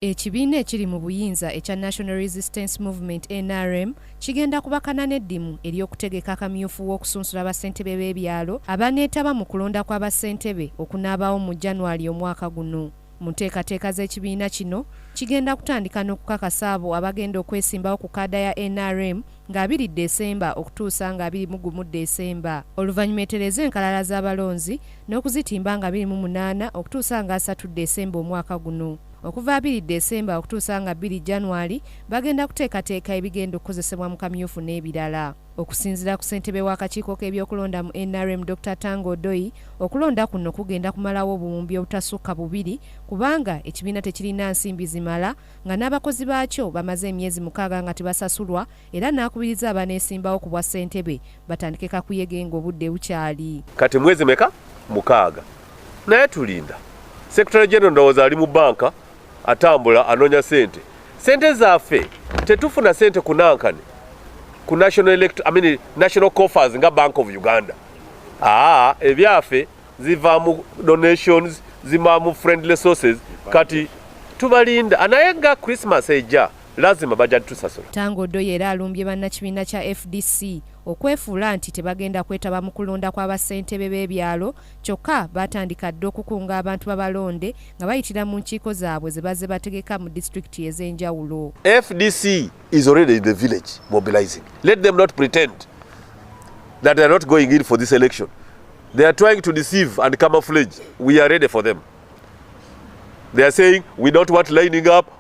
Ekibiina ekiri mu buyinza ekya National Resistance Movement NRM kigenda kubakana n'eddimu ery'okutegeka akamyufu w'okusunsula bassentebe b'ebyalo abaneetaba mu kulonda kw'abassentebe okunaabawo mu January omwaka guno. Mu nteekateeka z'ekibiina kino kigenda kutandika n'okukakasa abo abagenda okwesimbawo ku kaada ya NRM nga 2 Desemba okutuusa nga 21 Desemba. Oluvannyuma etereza enkalala z'abalonzi n'okuzitimba nga 28 okutuusa nga 3 Desemba omwaka guno. Okuva 2 Desemba okutuusa nga 2 January bagenda kuteekateeka ebigenda okukozesebwa mu kamyufu n'ebirala. Okusinziira ku ssentebe w'akakiiko k'ebyokulonda mu NRM Dr. Tango Doi, okulonda kuno kugenda kumalawo obuwumbi obutasukka 2 kubanga ekibiina tekirina nsimbi zimala nga n'abakozi baakyo bamaze emyezi 6 nga tebasasulwa era n'akubiriza abaneesimbawo ku bwa ssentebe batandike kakuyege ng'obudde bukyali. Kati mwezi meka 6 naye tulinda Secretary General ndowooza ali mu banka atambula anonya sente zaffe tetufuna sente kunankane ku national coffers nga Bank of Uganda. Ebyaffe ziva mu donations, zima mu friendly sources, kati tubalinda anaye nga Christmas ejja lazima bajja tusasula. Tango Doi era alumbye bannakibiina kya FDC okwefuula nti tebagenda kwetaba mu kulonda kw'abassentebe b'ebyalo kyokka batandika dda okukunga abantu babalonde nga bayitira mu nkiiko zaabwe ze bazze bategeka mu disitulikiti ez'enjawulo. FDC is already in the village mobilizing. Let them not pretend that they are not going in for this election. They are trying to deceive and camouflage. We are ready for them. They are saying we don't want lining up.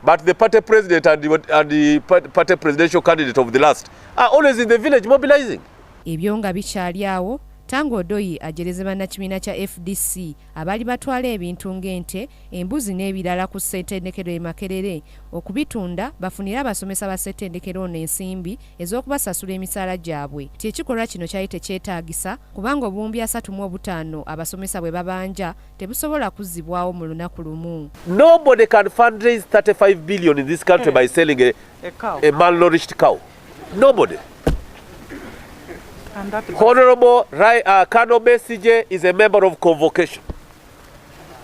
But the party president and the party presidential candidate of the last are always in the village mobilizing. Ebyo nga bikyali awo, Tango Doi ajereze bannakibiina kya FDC abali batwala ebintu ng'ente, embuzi n'ebirala ku ssettendekero e Makerere okubitunda bafunira abasomesa ba ssettendekero ono ensimbi ez'okubasasula emisaala gyabwe. Ekikolwa kino kyali tekyetaagisa kubanga obuwumbi 35 abasomesa bwe babanja tebusobola kuzzibwawo mu lunaku lumu. Nobody can fundraise 35 billion in this country by selling a malnourished cow. Nobody. Honorable Kano Besigye is a member of convocation,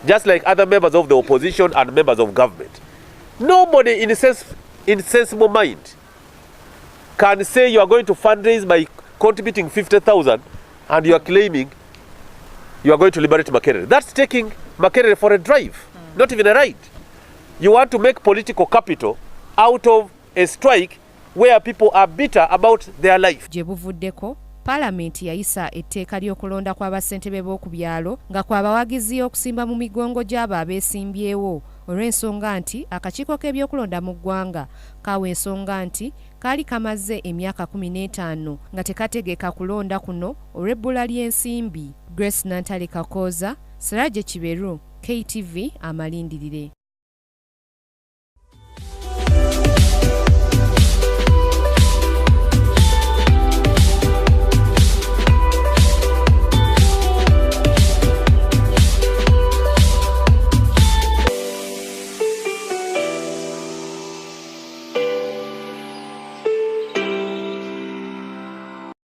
just like other members of the opposition and members of government. Nobody in sensible mind can say you are going to fundraise by contributing 50,000 and you are claiming you are going to liberate Makerere. That's taking Makerere for a drive, not even a ride. You want to make political capital out of a strike where people are bitter about their life. Palamenti yayisa etteeka ly'okulonda kw'abassentebe b'oku byalo nga kwabawagizi okusimba mu migongo gy'abo abeesimbyewo olw'ensonga nti akakiiko k'ebyokulonda mu ggwanga kaawa ensonga nti kaali kamaze emyaka 15 nga tekategeka kulonda kuno olw'ebbula ly'ensimbi. Grace Nantale Kakooza, Siraje Kiberu, KTV Amalindirire.